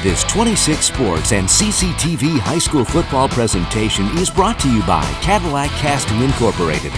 This 26 Sports and CCTV high school football presentation is brought to you by Cadillac Casting Incorporated.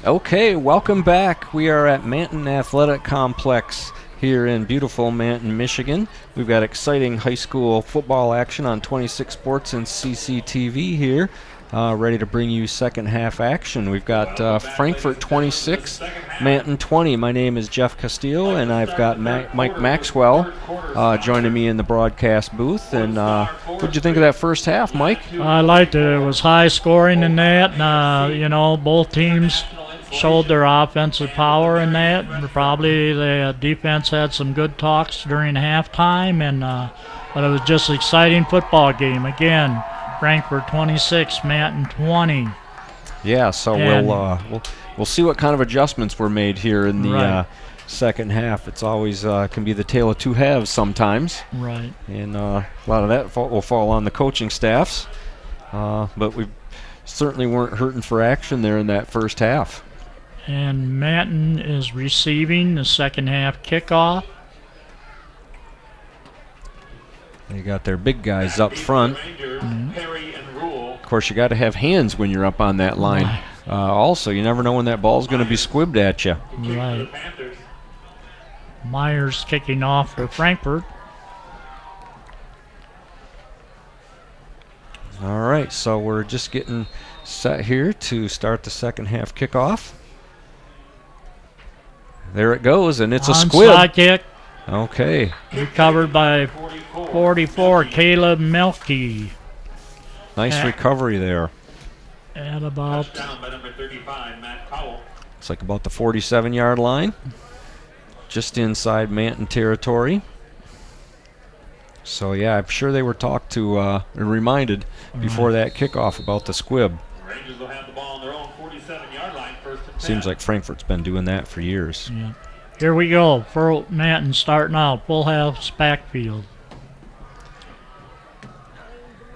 Okay, welcome back. We are at Manton Athletic Complex here in beautiful Manton, Michigan. We've got exciting high school football action on 26 Sports and CCTV here. Ready to bring you second half action. We've got Frankfort 26, Manton 20. My name is Jeff Castillo, and I've got Mike Maxwell joining me in the broadcast booth. And what did you think of that first half, Mike? I liked it. It was high scoring in that. Both teams showed their offensive power in that. Probably the defense had some good talks during halftime, but it was just an exciting football game. Again, Frankfort 26, Manton 20. Yeah, so we'll see what kind of adjustments were made here in the second half. It's always can be the tale of two halves sometimes. Right. And a lot of that will fall on the coaching staffs. But we certainly weren't hurting for action there in that first half. And Manton is receiving the second half kickoff. They got their big guys up front. Of course, you got to have hands when you're up on that line. Also, you never know when that ball's going to be squibbed at you. Right. Myers kicking off for Frankfort. All right, so we're just getting set here to start the second half kickoff. There it goes, and it's a squib. Onside kick. Okay. Recovered by 44, Caleb Melke. Nice recovery there. At about, it's like about the 47-yard line. Just inside Manton territory. So, yeah, I'm sure they were talked to and reminded before that kickoff about the squib. Rangers will have the ball on their own 47-yard line, first and 10. Seems like Frankfort's been doing that for years. Yeah. Here we go. For Manton starting out. Full house backfield.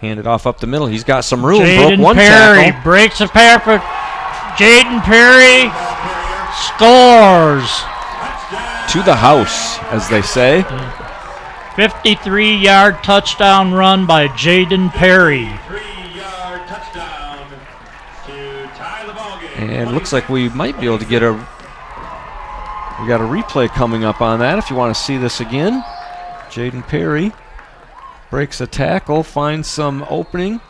Hand it off up the middle. He's got some room. Jaden Broke one Perry tackle. breaks a pair for Jaden Perry. Scores. To the house, as they say. 53-yard touchdown run by Jaden Perry. 3-yard touchdown to tie the ball game. And looks like we might be able to get we got a replay coming up on that if you want to see this again. Jaden Perry breaks a tackle, finds some opening,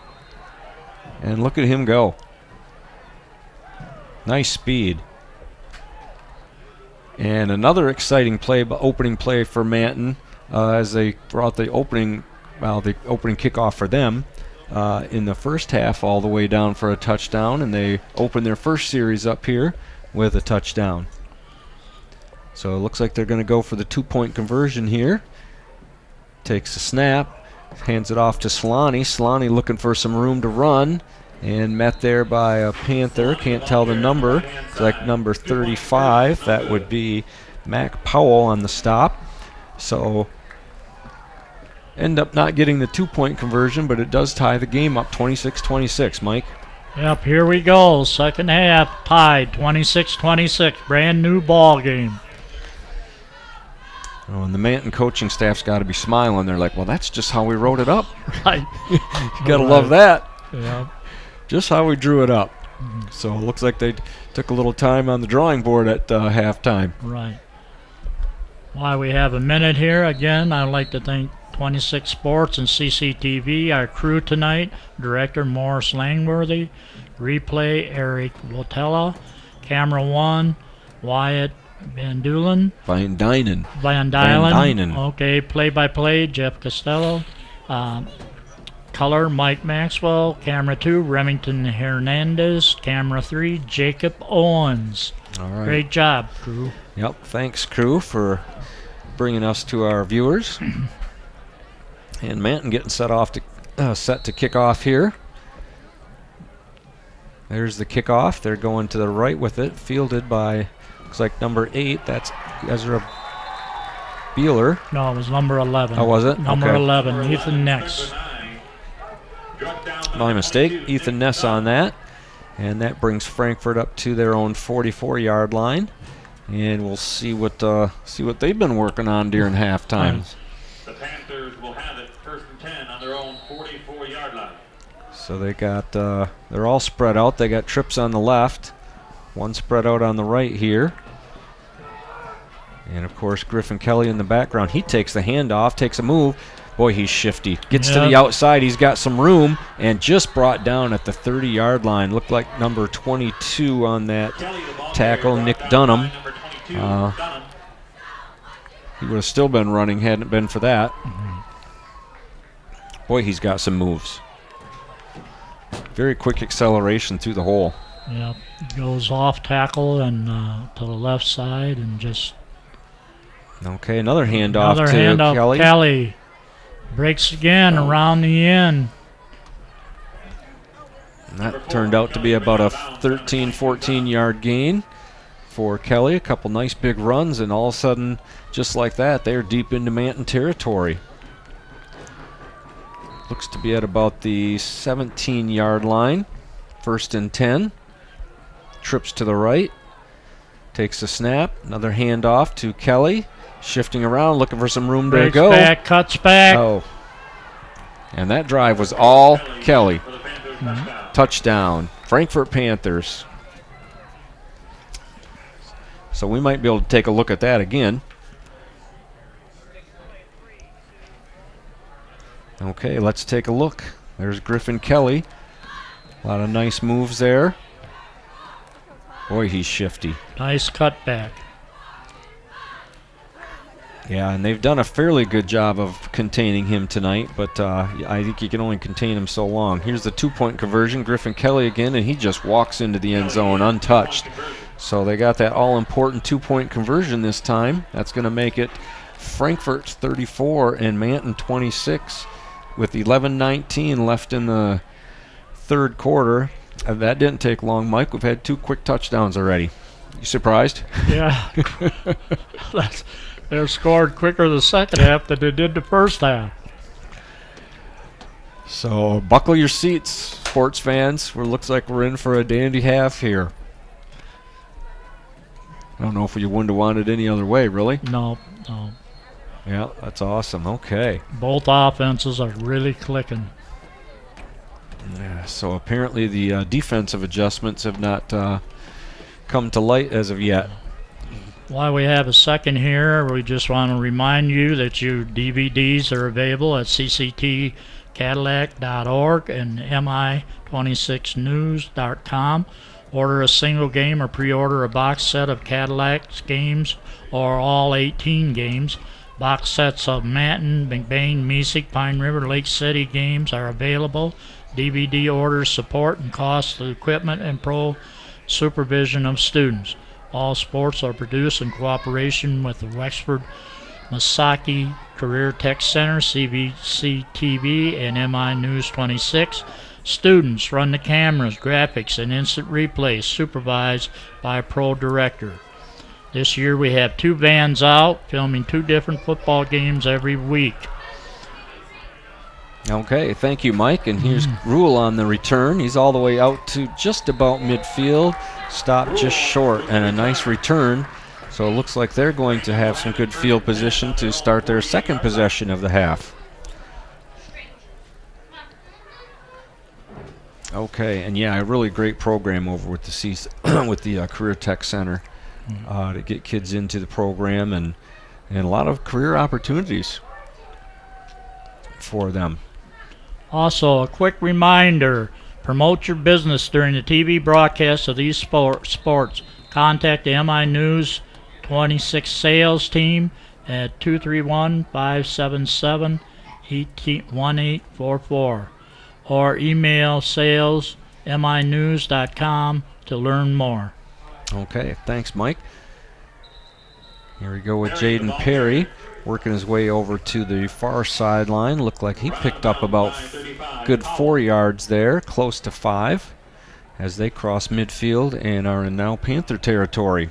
and look at him go. Nice speed. And another exciting opening play for Manton as they brought the opening kickoff for them in the first half all the way down for a touchdown, and they opened their first series up here with a touchdown. So it looks like they're going to go for the 2-point conversion here. Takes a snap, hands it off to Solani. Solani looking for some room to run, and met there by a Panther. Can't tell the number. It's like number 35. That would be Mac Powell on the stop. So end up not getting the 2-point conversion, but it does tie the game up 26-26, Mike. Yep, here we go. Second half tied 26-26. Brand new ball game. Oh, and the Manton coaching staff's got to be smiling. They're like, well, that's just how we wrote it up. Right. You got to love that. Yep. Just how we drew it up. So it looks like they took a little time on the drawing board at halftime. Right. While we have a minute here, again, I'd like to thank 26 Sports and CCTV, our crew tonight, Director Morris Langworthy, Replay Eric Wotella, Camera 1, Wyatt Van Dynen. Okay, play-by-play, Jeff Costello. Color, Mike Maxwell. Camera 2, Remington Hernandez. Camera 3, Jacob Owens. All right. Great job, crew. Yep, thanks, crew, for bringing us to our viewers. And Manton getting set to kick off here. There's the kickoff. They're going to the right with it, fielded by, looks like number 8. That's Ezra Beeler. No, it was number 11. Oh, was it? Number Okay. 11, Ethan Nix. My mistake. Ethan Ness on that. And that brings Frankfort up to their own 44-yard line. And we'll see what they've been working on during halftime. The Panthers will have it 1st and 10 on their own 44-yard line. So they got they're all spread out. They got trips on the left, one spread out on the right here. And of course Griffin Kelly in the background. He takes the handoff, takes a move. Boy, he's shifty. Gets to the outside. He's got some room and just brought down at the 30-yard line. Looked like number 22 on that tackle, Nick Dunham. He would have still been running hadn't it been for that. Boy, he's got some moves. Very quick acceleration through the hole. Yep, goes off tackle and to the left side and just. Okay, another handoff to Kelly. Kelly breaks again around the end. And that turned out to be about a 13, 14-yard gain for Kelly. A couple nice big runs, and all of a sudden, just like that, they're deep into Manton territory. Looks to be at about the 17-yard line. 1st and 10. Trips to the right. Takes a snap. Another handoff to Kelly. Shifting around, looking for some room to go. Back, cuts back. Oh. And that drive was all Kelly. Touchdown. Frankfort Panthers. So we might be able to take a look at that again. Okay, let's take a look. There's Griffin Kelly. A lot of nice moves there. Boy, he's shifty. Nice cutback. Yeah, and they've done a fairly good job of containing him tonight, but I think you can only contain him so long. Here's the 2-point conversion. Griffin Kelly again, and he just walks into the end zone untouched. So they got that all-important 2-point conversion this time. That's going to make it Frankfort 34 and Manton 26 with 11:19 left in the third quarter. That didn't take long, Mike. We've had 2 quick touchdowns already. You surprised? Yeah. They're scored quicker the second half than they did the first half. So buckle your seats, sports fans. Looks like we're in for a dandy half here. I don't know if you wouldn't have wanted any other way, really. No. Yeah, that's awesome. Okay. Both offenses are really clicking. Yeah, so apparently the defensive adjustments have not come to light as of yet. While we have a second here, we just want to remind you that your DVDs are available at cctcadillac.org and mi26news.com. Order a single game or pre-order a box set of Cadillac's games or all 18 games. Box sets of Manton, McBain, Mesig, Pine River, Lake City games are available. DVD orders support and cost of equipment and pro supervision of students. All sports are produced in cooperation with the Wexford Masaki Career Tech Center, CBC-TV, and MI News 26. Students run the cameras, graphics, and instant replays supervised by a pro director. This year we have 2 vans out filming 2 different football games every week. Okay, thank you, Mike. And here's Rule on the return. He's all the way out to just about midfield. Stopped just short, and a nice return. So it looks like they're going to have some good field position to start their second possession of the half. Okay, and yeah, a really great program over with the Career Tech Center to get kids into the program and a lot of career opportunities for them. Also, a quick reminder, promote your business during the TV broadcast of these sports. Contact the MI News 26 sales team at 231-577-1844 or email sales@minews.com to learn more. Okay, thanks, Mike. Here we go with Jaden Perry, working his way over to the far sideline. Looked like he picked up about good 4 yards there, close to 5, as they cross midfield and are in now Panther territory.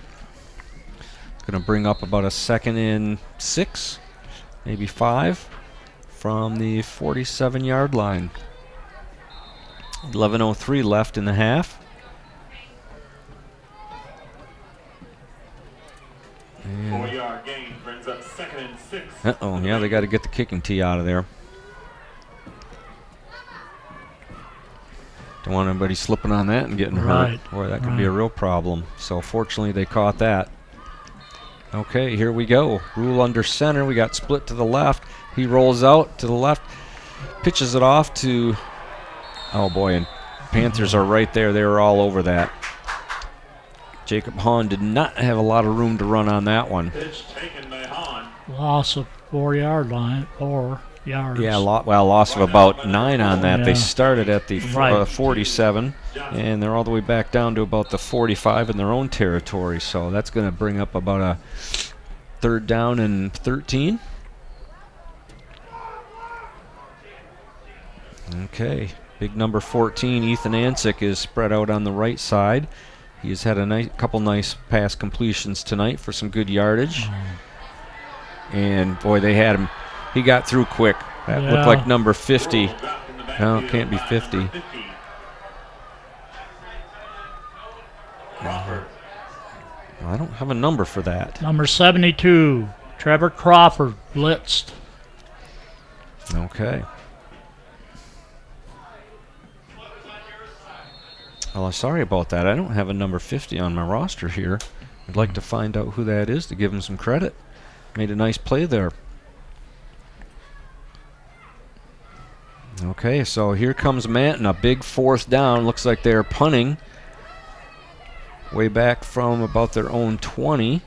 Going to bring up about a 2nd and 6, maybe 5, from the 47-yard line. 11:03 left in the half. 4-yard gain brings up 2nd and 6. Uh-oh, yeah, they got to get the kicking tee out of there. Don't want anybody slipping on that and getting hurt. Boy, that could be a real problem. So fortunately, they caught that. Okay, here we go. Rule under center. We got split to the left. He rolls out to the left, pitches it off to, oh boy, and Panthers are right there. They were all over that. Jacob Hahn did not have a lot of room to run on that one. Pitch taken by Hahn. Loss of 4-yard line, 4 yards. Yeah, loss of about 9 on that. Yeah. They started at the 47, and they're all the way back down to about the 45 in their own territory. So that's going to bring up about a 3rd down and 13. Okay, big number 14, Ethan Ansick, is spread out on the right side. He's had a couple nice pass completions tonight for some good yardage. And boy, they had him. He got through quick. That looked like number 50. No, it can't be 50. I don't have a number for that. Number 72, Trevor Crawford, blitzed. Okay. Well, I'm sorry about that. I don't have a number 50 on my roster here. I'd like to find out who that is to give him some credit. Made a nice play there. Okay, so here comes Manton, a big 4th down. Looks like they're punting way back from about their own 20.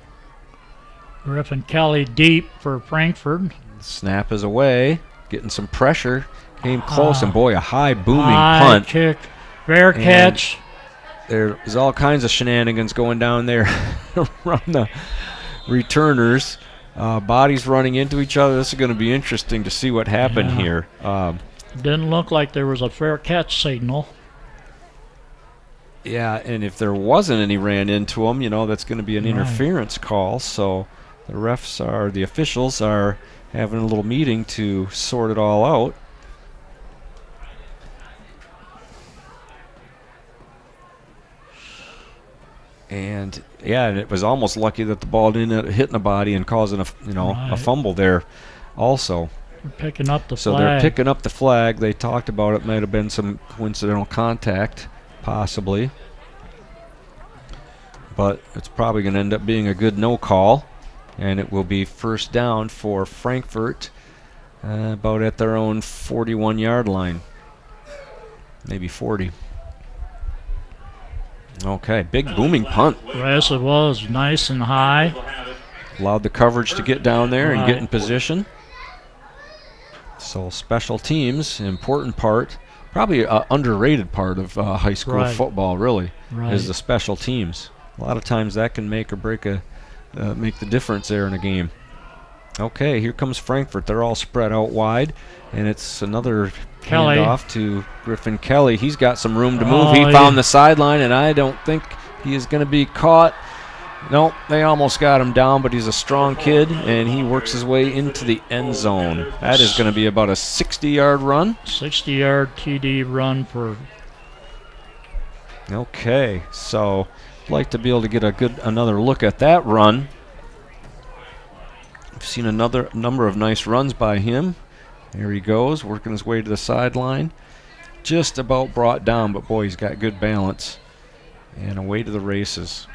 Griffin Kelly deep for Frankfort. Snap is away, getting some pressure. Came close, and boy, a high booming high punt. Kick, fair catch. There's all kinds of shenanigans going down there around the returners. Bodies running into each other. This is going to be interesting to see what happened here. Didn't look like there was a fair catch signal. Yeah, and if there wasn't any ran into them, you know, that's going to be an interference call. So the officials are having a little meeting to sort it all out. And yeah, and it was almost lucky that the ball didn't end up hitting the body and causing a fumble there also. They're picking up the flag. So they're picking up the flag. They talked about it might have been some coincidental contact, possibly. But it's probably going to end up being a good no call. And it will be 1st down for Frankfort, about at their own 41-yard line. Maybe 40. Okay, big booming punt. Yes, it was nice and high. Allowed the coverage to get down there and get in position. So special teams, important part, probably an underrated part of high school football, really, is the special teams. A lot of times that can make or break make the difference there in a game. Okay, here comes Frankfort. They're all spread out wide, and it's another handoff to Griffin Kelly. He's got some room to move. He found the sideline, and I don't think he is going to be caught. Nope, they almost got him down, but he's a strong kid, and he works his way into the end zone. That is going to be about a 60-yard run. 60-yard TD run for... Okay, so I'd like to be able to get another look at that run. I've seen another number of nice runs by him. There he goes, working his way to the sideline. Just about brought down, but boy, he's got good balance. And away to the races.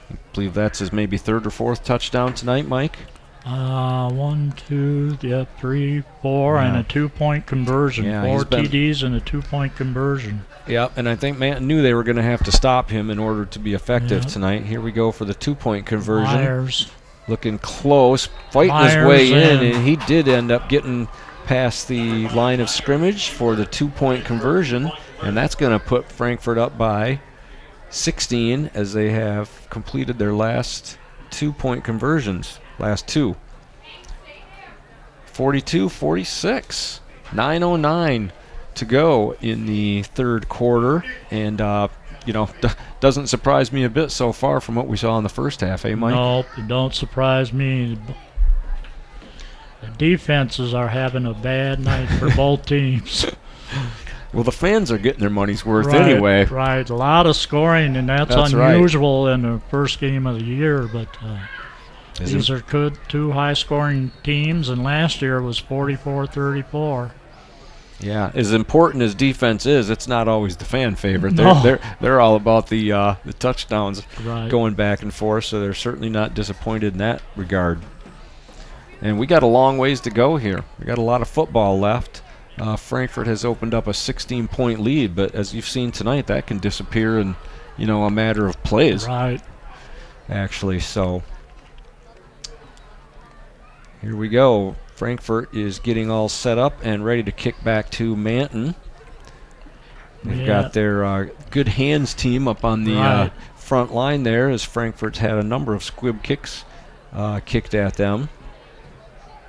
I believe that's his maybe 3rd or 4th touchdown tonight, Mike. 1, 2, 3, 4, and a 2-point conversion. 4 TDs and a 2-point conversion. Yep, and I think Manton knew they were going to have to stop him in order to be effective tonight. Here we go for the 2-point conversion. Myers. Looking close, fighting his way in, and he did end up getting past the line of scrimmage for the 2-point conversion, and that's going to put Frankfort up by 16 as they have completed their last 2-point conversions, last 2. 42-46, 9:09 to go in the 3rd quarter, and doesn't surprise me a bit so far from what we saw in the first half, Mike? Nope, it don't surprise me. The defenses are having a bad night for both teams. Well, the fans are getting their money's worth Right, anyway. Right, a lot of scoring, and that's unusual in the first game of the year. But these are good, two high-scoring teams, and last year was 44-34. Yeah, as important as defense is, it's not always the fan favorite. No. They're all about the touchdowns Right. going back and forth, so they're certainly not disappointed in that regard. And we got a long ways to go here. We got a lot of football left. Frankfort has opened up a 16-point lead, but as you've seen tonight, that can disappear in, a matter of plays. Right. Actually, so here we go. Frankfort is getting all set up and ready to kick back to Manton. They've got their good hands team up on the front line there, as Frankfort's had a number of squib kicks kicked at them.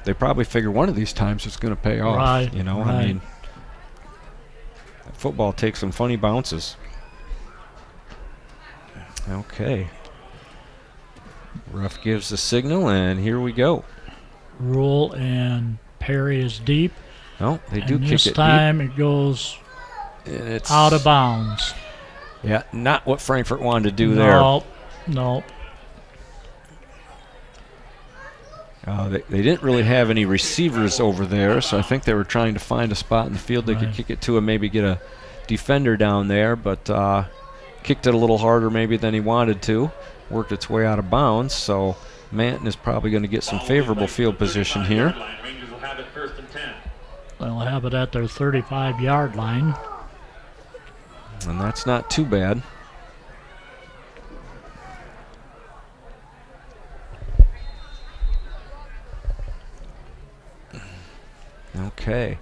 They probably figure one of these times it's going to pay off. Right. I mean, football takes some funny bounces. Okay. Ref gives the signal, and here we go. Rule and Perry is deep. No, they do and kick it this time deep. it goes And it's out of bounds. Yeah, not what Frankfort wanted to do there. No. They didn't really have any receivers over there, so I think they were trying to find a spot in the field they could kick it to and maybe get a defender down there, but kicked it a little harder maybe than he wanted to. Worked its way out of bounds, so Manton is probably going to get some favorable field position here. Rangers will have it first and 10. They'll have it at their 35-yard line. And that's not too bad. Okay,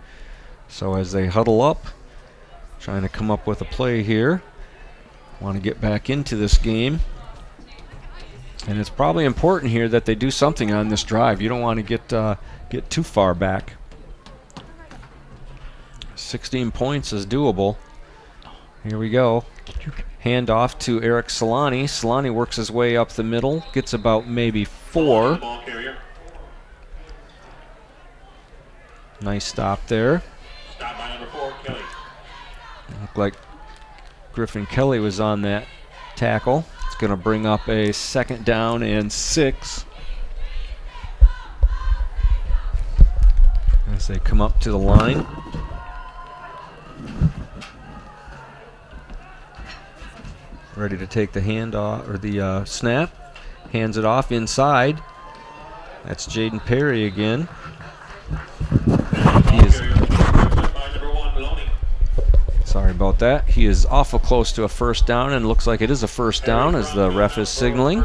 so as they huddle up, trying to come up with a play here. Want to get back into this game. And it's probably important here that they do something on this drive. You don't want to get too far back. 16 points is doable. Here we go. Hand off to Eric Solani. Solani works his way up the middle, gets about maybe 4. Ball carrier. Nice stop there. Stop by number 4, Kelly. Looked like Griffin Kelly was on that tackle. It's going to bring up a 2nd down and 6. As they come up to the line. Ready to take the handoff or the snap. Hands it off inside. That's Jaden Perry again. He is, sorry about that. He is awful close to a first down, and looks like it is a first down as the ref is signaling.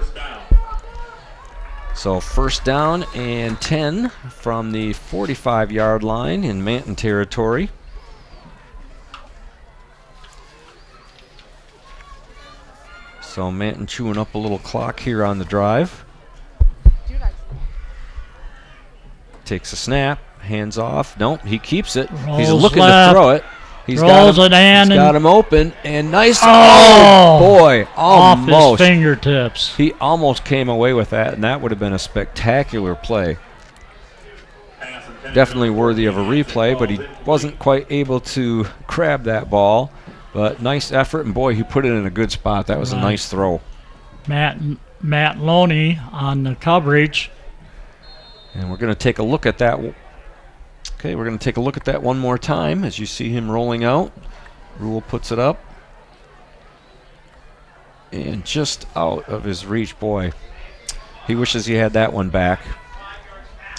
So 1st down and 10 from the 45-yard line in Manton territory. So Manton chewing up a little clock here on the drive. Takes a snap, hands off. Nope, he keeps it. He's looking to throw it. He's got him open, and nice. Oh boy, almost. Off his fingertips. He almost came away with that, and that would have been a spectacular play. Definitely worthy of a replay, but he wasn't quite able to grab that ball. But nice effort, and boy, he put it in a good spot. That was a nice throw. Matt Loney on the coverage. And we're going to take a look at that. Okay, we're going to take a look at that one more time as you see him rolling out. Rule puts it up. And just out of his reach, boy. He wishes he had that one back.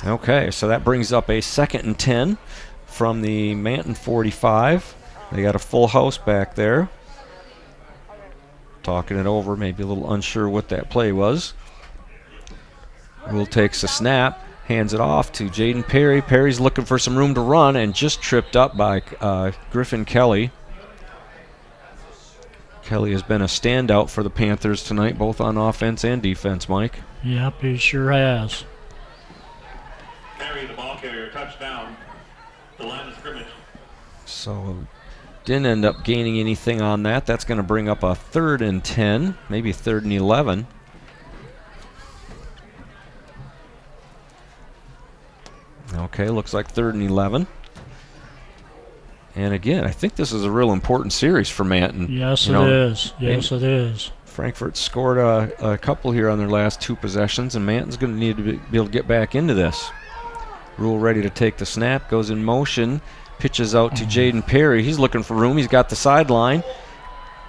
Okay, so that brings up a 2nd and 10 from the Manton 45. They got a full house back there. Talking it over, maybe a little unsure what that play was. Rule takes a snap, hands it off to Jaden Perry. Perry's looking for some room to run and just tripped up by Griffin Kelly. Kelly has been a standout for the Panthers tonight, both on offense and defense, Mike. Yep, he sure has. Perry, the ball carrier, touchdown. The line of scrimmage. So didn't end up gaining anything on that. That's going to bring up a 3rd and 10, maybe 3rd and 11. Okay, looks like 3rd and 11. And again, I think this is a real important series for Manton. Yes, it is. Yes, it is. Frankfort scored a couple here on their last 2 possessions, and Manton's going to need to be able to get back into this. Rule ready to take the snap, goes in motion, pitches out to Jaden Perry. He's looking for room. He's got the sideline.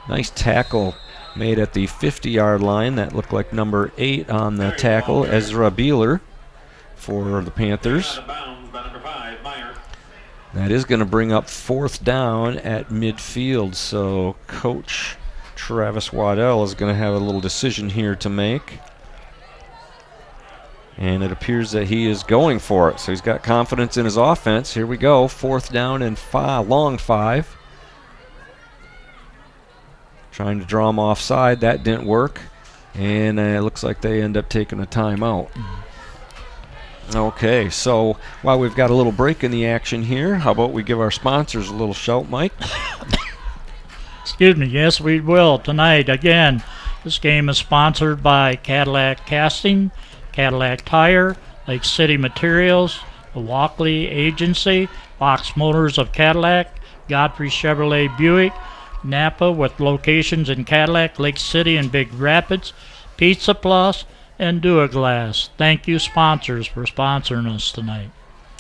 Nice tackle made at the 50-yard line. That looked like number 8 on the tackle, Ezra Beeler for the Panthers. That is going to bring up 4th down at midfield, so Coach Travis Waddell is going to have a little decision here to make. And it appears that he is going for it, so he's got confidence in his offense. Here we go, 4th down and long 5. Trying to draw him offside, that didn't work. And it looks like they end up taking a timeout. Okay, so while we've got a little break in the action here, how about we give our sponsors a little shout, Mike? Excuse me, yes, we will tonight. Again, this game is sponsored by Cadillac Casting, Cadillac Tire, Lake City Materials, the Walkley Agency, Fox Motors of Cadillac, Godfrey Chevrolet Buick, Napa with locations in Cadillac, Lake City, and Big Rapids, Pizza Plus, and Duaglass. Thank you, sponsors, for sponsoring us tonight.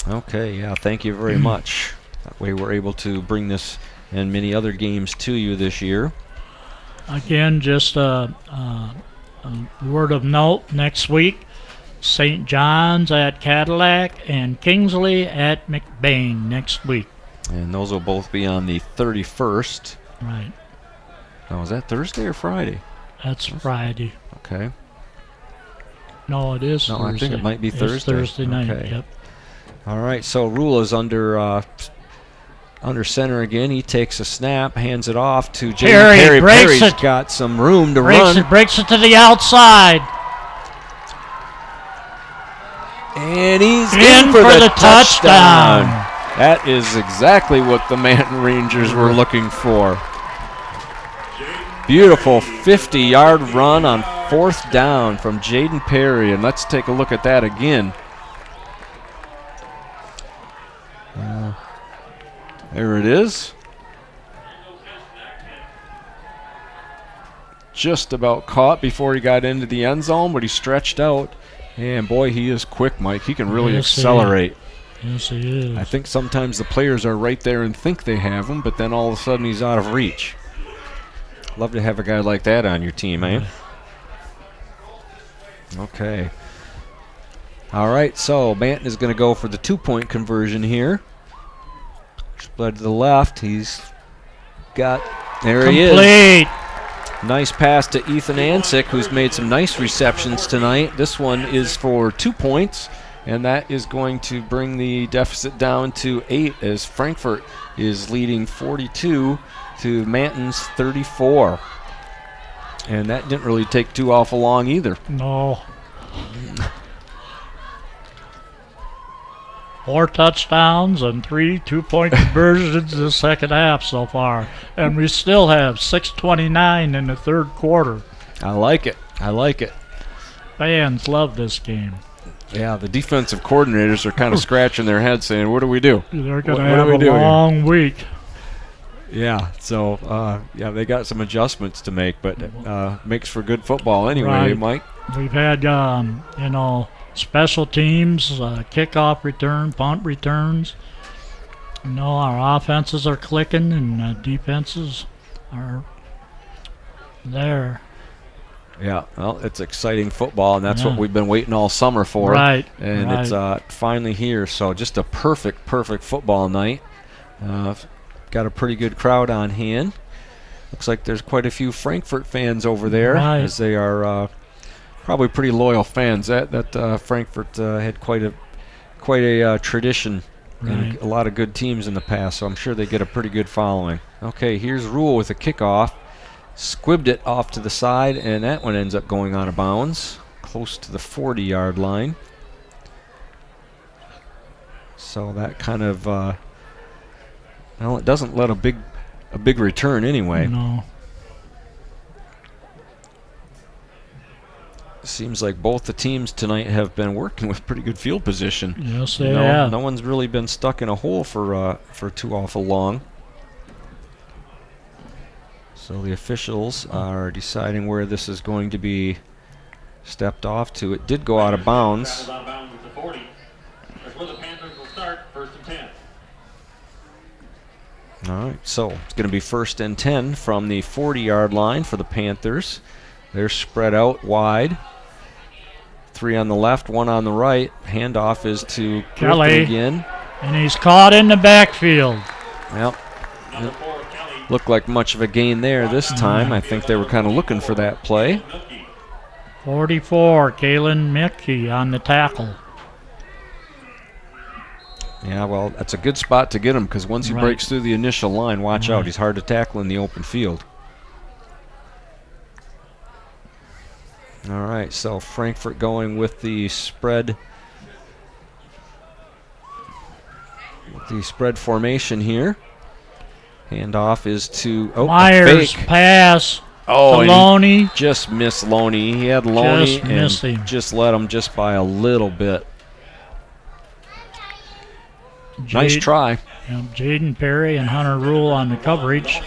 Okay, yeah, thank you very much. That way we're able to bring this and many other games to you this year. Again, just a word of note, next week, St. John's at Cadillac and Kingsley at McBain next week. And those will both be on the 31st. Right. Now, is that Thursday or Friday? That's Friday. Okay. No, it is Thursday. I think it might be Thursday. It's Thursday night, okay. Yep. All right, so Rule is under center again. He takes a snap, hands it off to Jaden Perry. Perry's got some room to run. Breaks it to the outside. And he's in for the touchdown. That is exactly what the Manton Rangers were looking for. Beautiful 50-yard run on 4th down from Jaden Perry. And let's take a look at that again. There it is. Just about caught before he got into the end zone, but he stretched out. And boy, he is quick, Mike. He can really accelerate. Yes, he is. I think sometimes the players are right there and think they have him, but then all of a sudden he's out of reach. Love to have a guy like that on your team, eh? Okay. All right, so Manton is going to go for the 2-point conversion here. Spread to the left. He's got, there he is. Complete. Nice pass to Ethan Ansick, who's made some nice receptions tonight. This one is for 2 points, and that is going to bring the deficit down to 8 as Frankfort is leading 42 to Manton's 34. And that didn't really take too awful long either. No. 4 touchdowns and 3 2-point conversions in the second half so far. And we still have 6:29 in the third quarter. I like it. I like it. Fans love this game. Yeah, the defensive coordinators are kind of scratching their heads saying, what do we do? They're going to have a long week. Yeah, so, they got some adjustments to make, but makes for good football anyway, right. Mike? We've had, special teams, kickoff return, punt returns. Our offenses are clicking and defenses are there. Yeah, well, it's exciting football, and that's what we've been waiting all summer for. Right. And it's finally here, so just a perfect football night. Got a pretty good crowd on hand. Looks like there's quite a few Frankfort fans over there, as they are probably pretty loyal fans. That Frankfort had quite a tradition and a lot of good teams in the past, so I'm sure they get a pretty good following. Okay, here's Rule with a kickoff. Squibbed it off to the side, and that one ends up going out of bounds, close to the 40-yard line. So that kind of, it doesn't let a big return anyway. No. Seems like both the teams tonight have been working with pretty good field position. Yes, they have. No one's really been stuck in a hole for too awful long. So the officials are deciding where this is going to be stepped off to. It did go out of bounds. Out of bounds at the 40. That's where the Panthers will start, 1st and 10. All right, so it's going to be 1st and 10 from the 40-yard line for the Panthers. They're spread out wide. 3 on the left, 1 on the right. Handoff is to Kelly Griffin again. And he's caught in the backfield. Well, it looked like much of a gain there this time. I think they were kind of looking for that play. 44, Kalen Mickey on the tackle. Yeah, well, that's a good spot to get him because once he breaks through the initial line, watch out. He's hard to tackle in the open field. All right, so Frankfort going with the spread. With the spread formation here. Handoff is to Myers pass. Oh, Loney. Just missed Loney. He had Loney Just and him. just let him just by a little bit. Nice try. Jaden Perry and Hunter Rule on the coverage.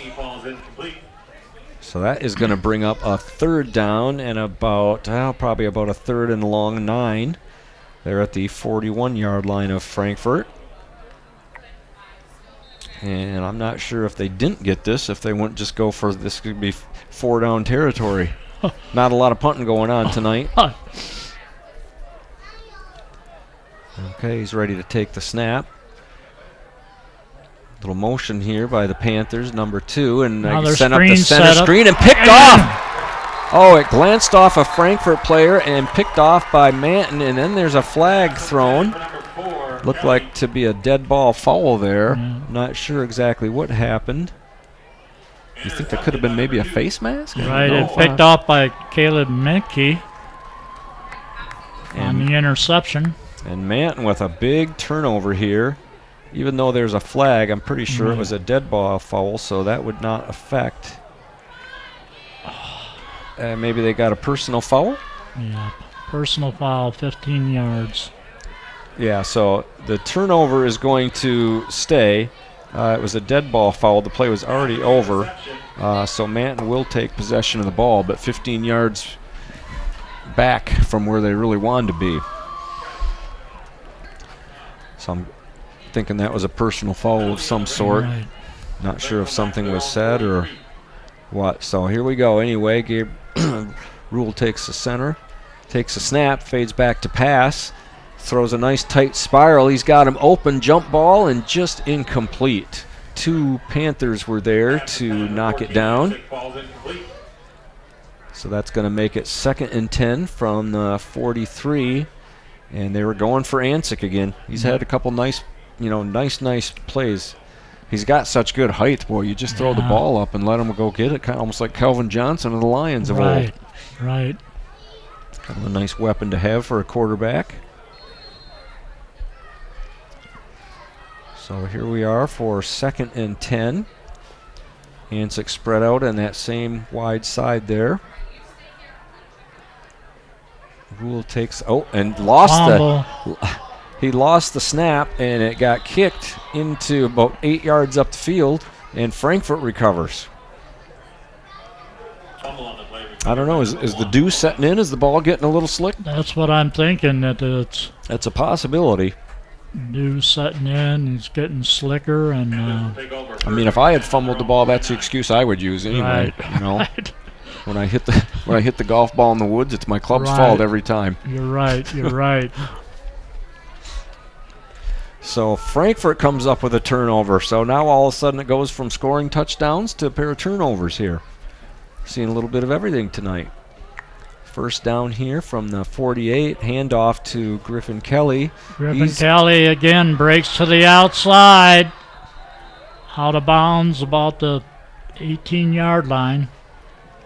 So that is going to bring up a 3rd down and probably about a 3rd and long 9. They're at the 41-yard line of Frankfort. And I'm not sure if they didn't get this, if they wouldn't just go for this could be 4-down territory. Not a lot of punting going on tonight. Okay, he's ready to take the snap. Little motion here by the Panthers, number 2, and sent up the center screen and picked off. Oh, it glanced off a Frankfort player and picked off by Manton, and then there's a flag thrown. Looked like to be a dead ball foul there. Not sure exactly what happened. You think that could have been maybe a face mask? Right, it picked off by Caleb Mickey on the interception. And Manton with a big turnover here. Even though there's a flag, I'm pretty sure it was a dead ball foul, so that would not affect. Maybe they got a personal foul? Yeah, personal foul, 15 yards. Yeah, so the turnover is going to stay. It was a dead ball foul. The play was already over, so Manton will take possession of the ball, but 15 yards back from where they really wanted to be. So I'm thinking that was a personal foul of some sort. Right. Not sure if something was said or what. So here we go. Anyway, Gabe Rule takes the center, takes a snap, fades back to pass, throws a nice tight spiral. He's got him open, jump ball, and just incomplete. 2 Panthers were there to knock it down. So that's going to make it 2nd and 10 from the 43. And they were going for Ansick again. He's had a couple nice plays. He's got such good height, boy. You just throw the ball up and let him go get it, kind of almost like Calvin Johnson of the Lions of old. Right. Kind of a nice weapon to have for a quarterback. So here we are for 2nd and 10. Ansick spread out on that same wide side there. Rule takes and lost he lost the snap, and it got kicked into about 8 yards up the field, and Frankfort recovers. I don't know, is the dew setting in? Is the ball getting a little slick? That's what I'm thinking, That's a possibility. Dew setting in, it's getting slicker, and I mean, if I had fumbled the ball, that's the excuse I would use anyway. Right. You know, when I hit the golf ball in the woods, it's my club's fault every time. You're right. So Frankfort comes up with a turnover. So now all of a sudden it goes from scoring touchdowns to a pair of turnovers here. Seeing a little bit of everything tonight. 1st down here from the 48. Handoff to Griffin Kelly. Kelly again breaks to the outside. Out of bounds about the 18-yard line.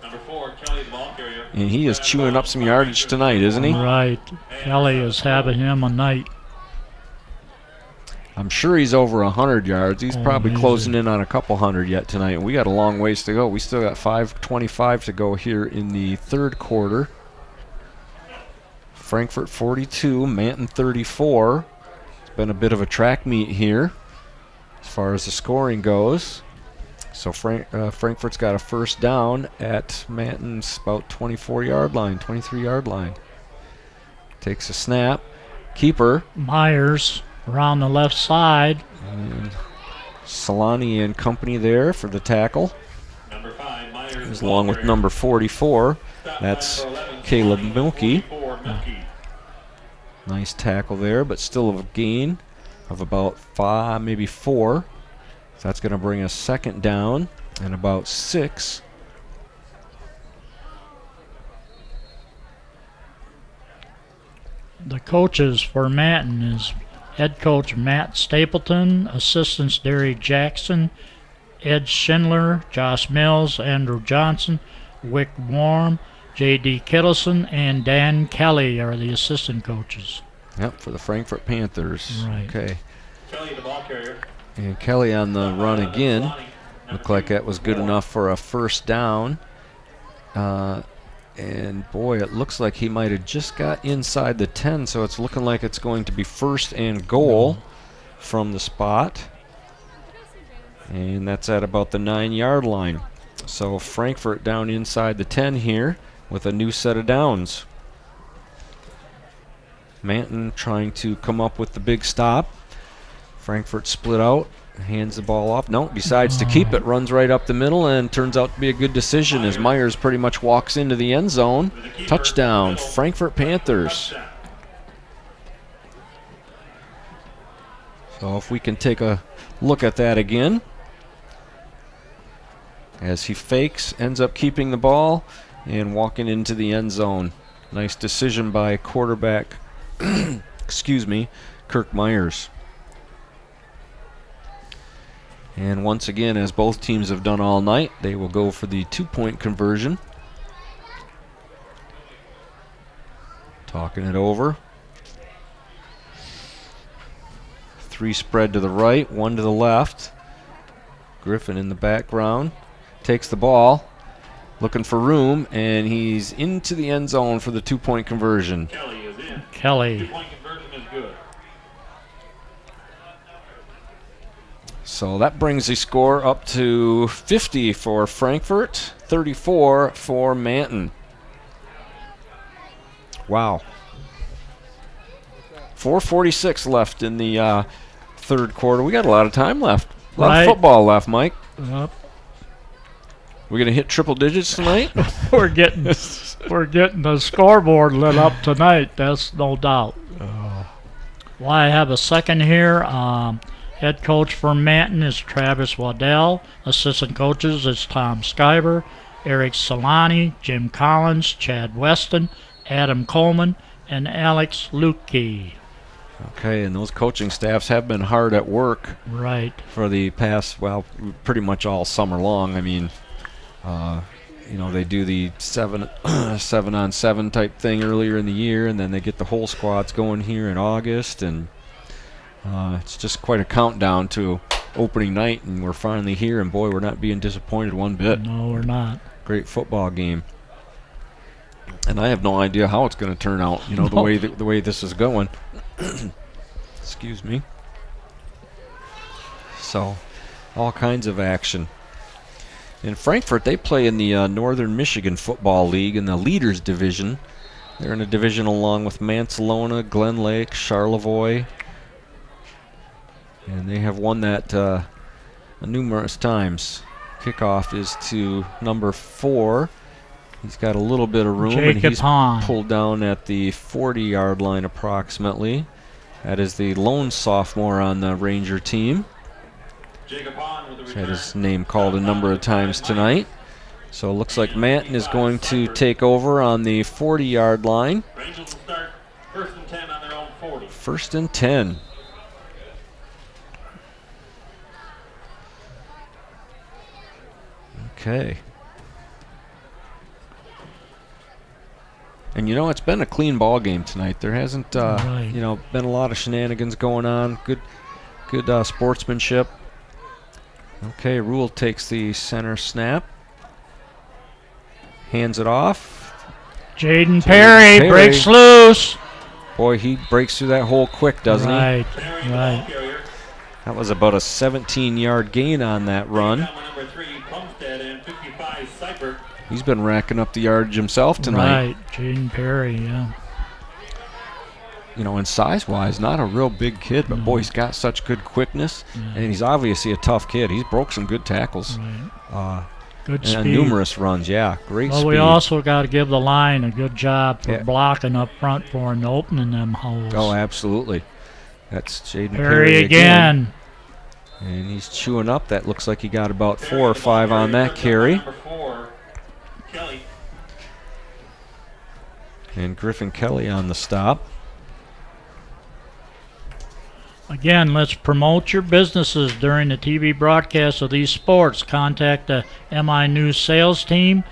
Number 4, Kelly, the ball carrier. And he is chewing up some yardage tonight, isn't he? Right. Kelly is having him a night. I'm sure he's over 100 yards. He's probably closing in on a couple hundred yet tonight. And we got a long ways to go. We still got 5:25 to go here in the 3rd quarter. Frankfort 42, Manton 34. It's been a bit of a track meet here as far as the scoring goes. So Frankfort's got a first down at Manton's about 24-yard line, 23-yard line. Takes a snap. Keeper. Myers around the left side. And Solani and company there for the tackle. Number 5, Myers. Along with number 44. That's Caleb Milkey. Nice tackle there, but still a gain of about 5, maybe 4. So that's going to bring us second down and about 6. The coaches for Manton is head coach Matt Stapleton, assistants Derek Jackson, Ed Schindler, Josh Mills, Andrew Johnson, Wick Warm, J.D. Kittleson, and Dan Kelly are the assistant coaches. Yep, for the Frankfort Panthers. Right. Okay. Kelly, the ball carrier. And Kelly on the run again. Looked like that was good enough for a first down. And boy, it looks like he might have just got inside the 10, so it's looking like it's going to be first and goal from the spot. And that's at about the 9-yard line. So Frankfort down inside the 10 here with a new set of downs. Manton trying to come up with the big stop. Frankfort split out, hands the ball off. No, decides to keep it, runs right up the middle, and turns out to be a good decision as Myers pretty much walks into the end zone. Touchdown, Frankfort Panthers. So if we can take a look at that again. As he fakes, ends up keeping the ball and walking into the end zone. Nice decision by quarterback, excuse me, Kirk Myers. And once again, as both teams have done all night, they will go for the 2-point conversion. Talking it over. 3 spread to the right, 1 to the left. Griffin in the background. Takes the ball, looking for room, and he's into the end zone for the 2-point conversion. Kelly is in. Kelly. 2-point conversion is good. So that brings the score up to 50 for Frankfort, 34 for Manton. Wow. 4:46 left in the third quarter. We got a lot of time left. A lot of football left, Mike. Yep. We're gonna hit triple digits tonight. We're getting the scoreboard lit up tonight. That's no doubt. Well, I have a second here. Head coach for Manton is Travis Waddell. Assistant coaches is Tom Skyber, Eric Solani, Jim Collins, Chad Weston, Adam Coleman, and Alex Lukey. Okay, and those coaching staffs have been hard at work. Right. For the past, well, pretty much all summer long. I mean, they do the 7-on-7 type thing earlier in the year, and then they get the whole squads going here in August, and it's just quite a countdown to opening night, and we're finally here, and boy, we're not being disappointed one bit. No, we're not. Great football game. And I have no idea how it's going to turn out, the way this is going. Excuse me. So, all kinds of action. In Frankfort, they play in the Northern Michigan Football League in the Leaders Division. They're in a division along with Mansalona, Glen Lake, Charlevoix. And they have won that numerous times. Kickoff is to number 4. He's got a little bit of room, and he's pulled down at the 40-yard line approximately. That is the lone sophomore on the Ranger team. He's had his name called a number of times tonight. So it looks like Manton is going to take over on the 40-yard line. Rangers will start 1st and 10 on their own 40. 1st and 10. Okay. And it's been a clean ball game tonight. There hasn't, been a lot of shenanigans going on. Good sportsmanship. Okay, Rule takes the center snap. Hands it off. Jaden Perry breaks loose. Boy, he breaks through that hole quick, doesn't he? Right. That was about a 17-yard gain on that run. Homestead and 55 Cypher. He's been racking up the yardage himself tonight. Right, Jaden Perry, yeah. You know, and size-wise, not a real big kid, but boy, he's got such good quickness, and he's obviously a tough kid. He's broke some good tackles. Right. Good And speed. numerous runs, yeah. Great Well, speed. we also got to give the line a good job for blocking up front for and opening them holes. Oh, absolutely. That's Jaden Perry again. And he's chewing up. That looks like he got about 4 or 5 on that carry. Number 4, Kelly. And Griffin Kelly on the stop. Again, let's promote your businesses during the TV broadcast of these sports. Contact the MI News sales team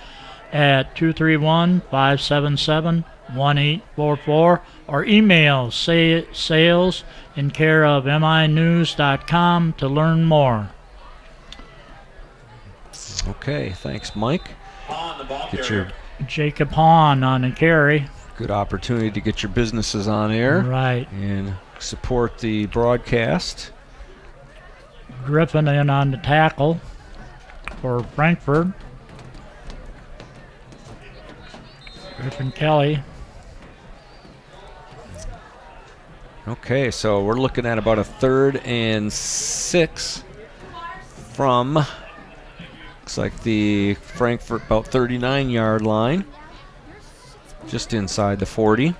at 231-577-1844 or email sales in care of minews.com to learn more. Okay, thanks, Mike. On the ball Get carrier. your Jacob Hahn on the carry. good opportunity to get your businesses on air Right. and support the broadcast. Griffin in on the tackle for Frankfort. Griffin Kelly. Okay, so we're looking at about a 3rd and 6 from, looks like the Frankfort about 39-yard line, just inside the 40.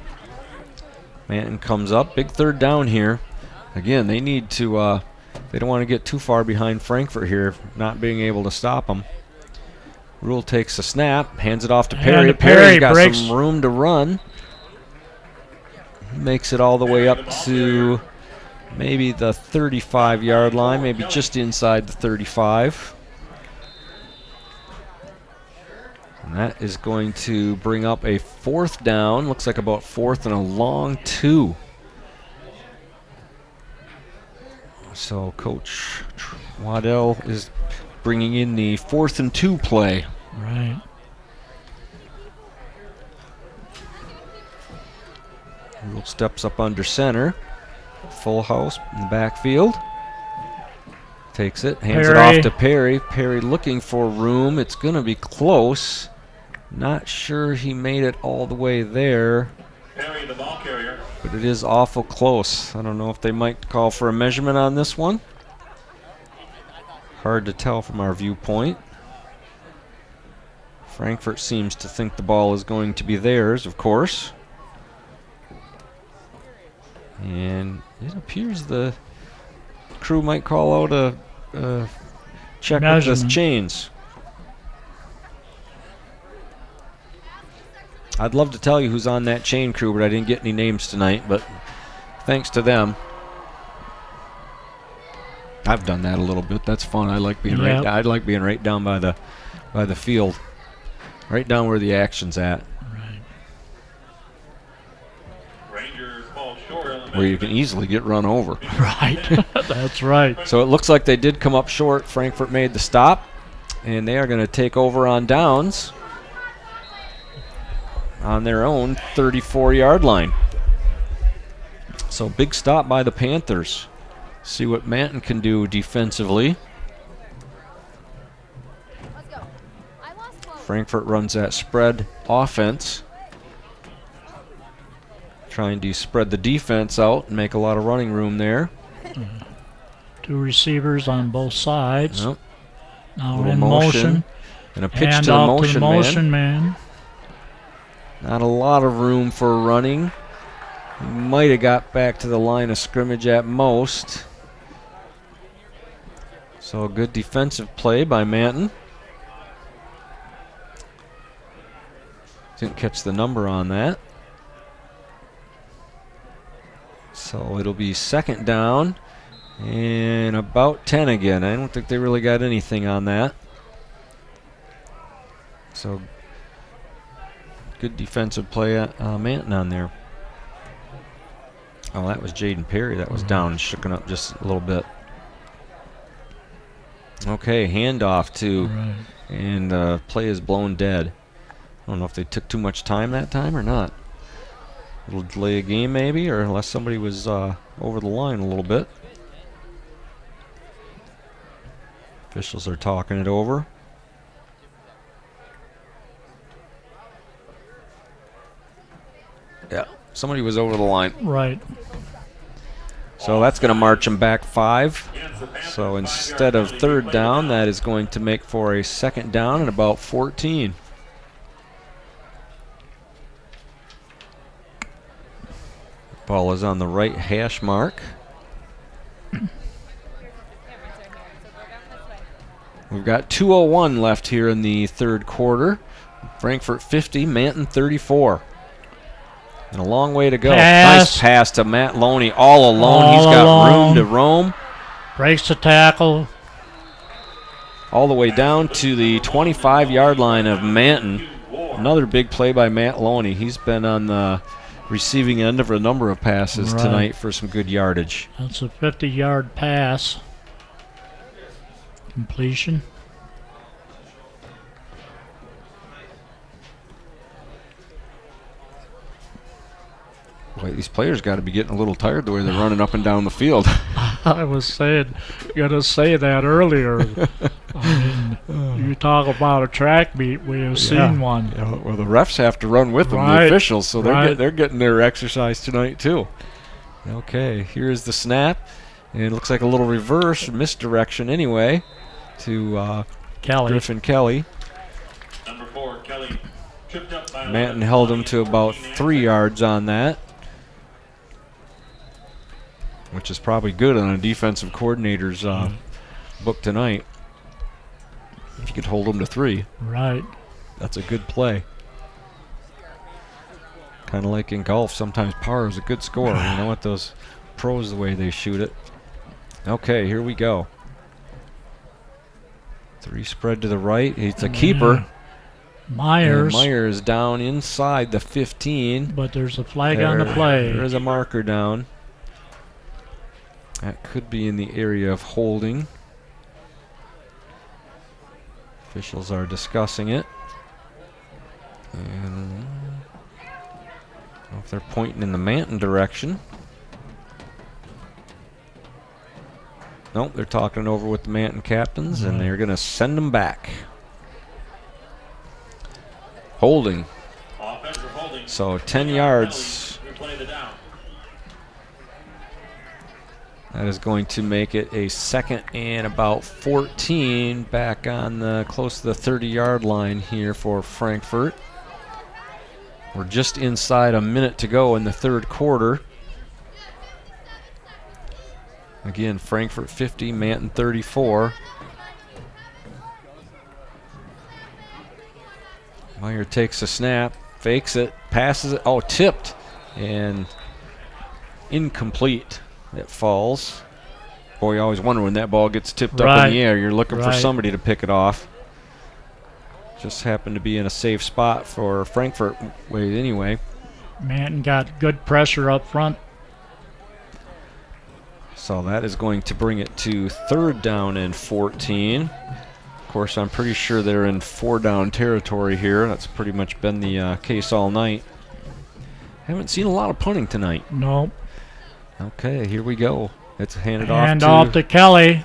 Manton comes up, big 3rd down here. Again, they need to, they don't want to get too far behind Frankfort here, not being able to stop them. Rule takes a snap, hands it off to Perry. And Perry Perry's got breaks. some room to run. Makes it all the way up to maybe the 35-yard line, maybe just inside the 35. And that is going to bring up a 4th down. Looks like about 4th and a long 2. So Coach Waddell is bringing in the 4th and 2 play. Right. Rule steps up under center. Full house in the backfield. Takes it, hands it Perry. off to Perry. Perry looking for room. It's going to be close. Not sure he made it all the way there, Perry, the ball carrier. but it is awful close. I don't know if they might call for a measurement on this one. Hard to tell from our viewpoint. Frankfort seems to think the ball is going to be theirs, of course. And it appears the crew might call out a check with the Measurement. chains. I'd love to tell you who's on that chain crew, but I didn't get any names tonight. But thanks to them, I've done that a little bit. That's fun. I like being Yep. I like being right down by the field, right down where the action's at, Rangers ball short on the where you can easily get run over. Right. That's right. So it looks like they did come up short. Frankfort made the stop, and they are going to take over on downs on their own 34-yard line. So big stop by the Panthers. See what Manton can do defensively. Frankfort runs that spread offense, trying to spread the defense out and make a lot of running room there. 2 receivers on both sides. Yep. Now Little in motion. motion. And a pitch Hand to the off to the motion motion man. Not a lot of room for running. Might have got back to the line of scrimmage at most. So a good defensive play by Manton. Didn't catch the number on that. So it'll be 2nd down and about 10 again. I don't think they really got anything on that. So good defensive play, Manton on there. Oh, that was Jaden Perry. That was down and shooken up just a little bit. Okay, handoff to, Right. and play is blown dead. I don't know if they took too much time that time or not. A little delay of game maybe, or unless somebody was over the line a little bit. Officials are talking it over. Yeah, somebody was over the line. Right. So that's going to march them back 5. So instead of third down, that is going to make for a second down and about 14. Ball is on the right hash mark. We've got 2:01 left here in the third quarter. Frankfort 50, Manton 34. And a long way to go. Nice pass to Matt Loney all alone. He's got room to roam. Breaks the tackle. All the way down to the 25-yard line of Manton. Another big play by Matt Loney. He's been on the receiving end of a number of passes tonight for some good yardage. That's a 50-yard pass. Completion. Boy, these players got to be getting a little tired the way they're running up and down the field. I was gonna say that earlier. I mean, you talk about a track meet, we have seen one. Yeah, well, the refs have to run with them, the officials, so they're getting their exercise tonight too. Okay, here's the snap, and it looks like a little reverse misdirection anyway to Griffin Kelly. Number 4, Kelly, tripped up by Manton held him to about 3 yards on that, which is probably good on a defensive coordinator's book tonight. If you could hold him to 3. Right. That's a good play. Kind of like in golf, sometimes par is a good score. You know what, those pros, the way they shoot it. Okay, here we go. 3 spread to the right. It's a keeper. Myers. And Myers down inside the 15. But there's a flag on the play. There's a marker down. That could be in the area of holding. Officials are discussing it. And I don't know if they're pointing in the Manton direction. Nope, they're talking over with the Manton captains, and they're going to send them back. Holding. So 10 yards. That is going to make it a second and about 14 back on the close to the 30-yard line here for Frankfort. We're just inside a minute to go in the third quarter. Again, Frankfort 50, Manton 34. Meyer takes a snap, fakes it, passes it. Oh, tipped and incomplete. It falls. Boy, you always wonder when that ball gets tipped up in the air. You're looking for somebody to pick it off. Just happened to be in a safe spot for Frankfort anyway. Manton got good pressure up front. So that is going to bring it to third down and 14. Of course, I'm pretty sure they're in 4-down territory here. That's pretty much been the case all night. Haven't seen a lot of punting tonight. Nope. Okay, here we go. It's handed off to Kelly.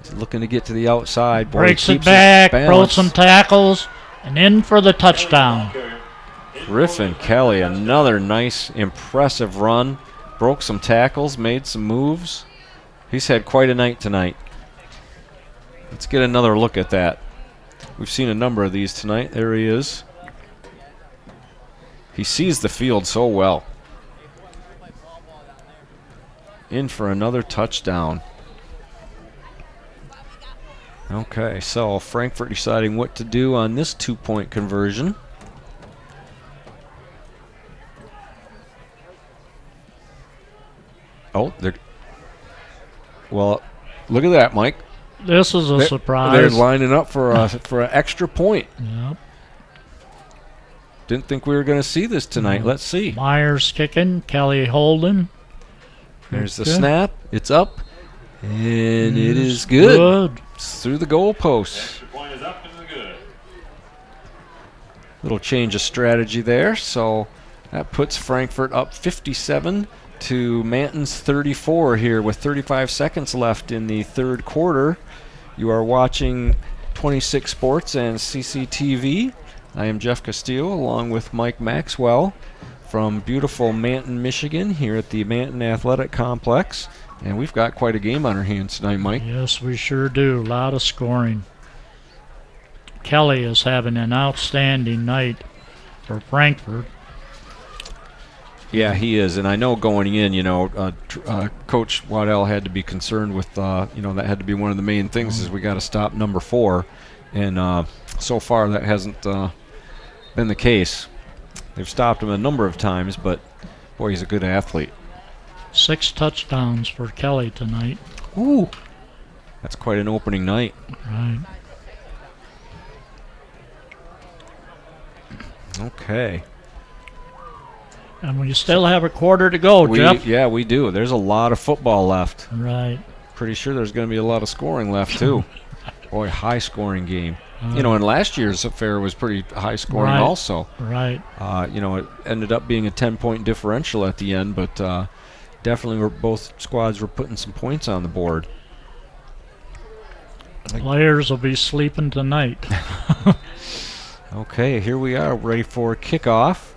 He's looking to get to the outside. Boy, breaks it back, broke some tackles, and in for the touchdown. Griffin Kelly, another nice, impressive run. Broke some tackles, made some moves. He's had quite a night tonight. Let's get another look at that. We've seen a number of these tonight. There he is. He sees the field so well. In for another touchdown. Okay, so Frankfort deciding what to do on this 2-point conversion. Oh, well, look at that, Mike. This is a surprise. They're lining up for an extra point. Yep. Didn't think we were going to see this tonight. Let's see. Myers kicking, Kelly holding. There's the snap. It's up, and it is good. It's through the goalposts. Little change of strategy there. So that puts Frankfort up 57 to Manton's 34 here with 35 seconds left in the third quarter. You are watching 26 Sports and CCTV. I am Jeff Castillo along with Mike Maxwell from beautiful Manton, Michigan, here at the Manton Athletic Complex. And we've got quite a game on our hands tonight, Mike. Yes, we sure do. A lot of scoring. Kelly is having an outstanding night for Frankfort. Yeah, he is. And I know going in, Coach Waddell had to be concerned with, that had to be one of the main things is we got to stop number 4. And so far that hasn't been the case. They've stopped him a number of times, but, boy, he's a good athlete. 6 touchdowns for Kelly tonight. Ooh. That's quite an opening night. Right. Okay. And we still have a quarter to go, Jeff. Yeah, we do. There's a lot of football left. Right. Pretty sure there's going to be a lot of scoring left, too. Boy, high-scoring game. And last year's affair was pretty high-scoring also. Right. It ended up being a 10-point differential at the end, but definitely both squads were putting some points on the board. Players will be sleeping tonight. Okay, here we are, ready for kickoff.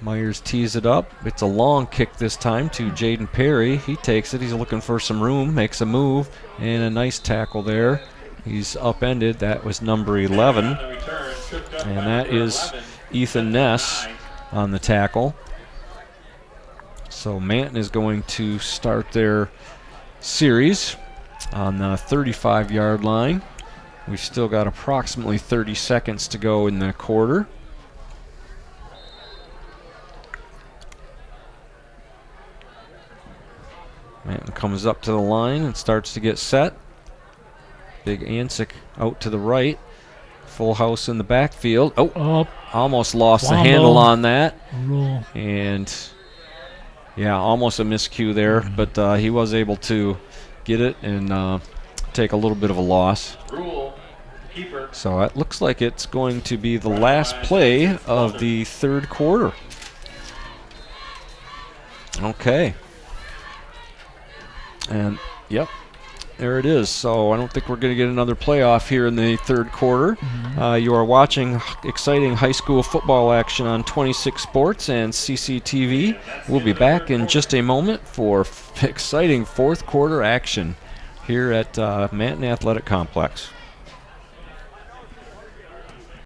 Myers tees it up. It's a long kick this time to Jaden Perry. He takes it. He's looking for some room, makes a move, and a nice tackle there. He's upended. That was number 11. And that is Ethan Ness on the tackle. So Manton is going to start their series on the 35-yard line. We've still got approximately 30 seconds to go in the quarter. Manton comes up to the line and starts to get set. Big Ansick out to the right. Full house in the backfield. Oh, almost lost the handle on that. And, yeah, almost a miscue there. But he was able to get it and take a little bit of a loss. So it looks like it's going to be the last play of the third quarter. Okay. And, yep, there it is. So I don't think we're going to get another playoff here in the third quarter. You are watching exciting high school football action on 26 Sports and CCTV. We'll be back in just a moment for exciting fourth quarter action here at Manton Athletic Complex.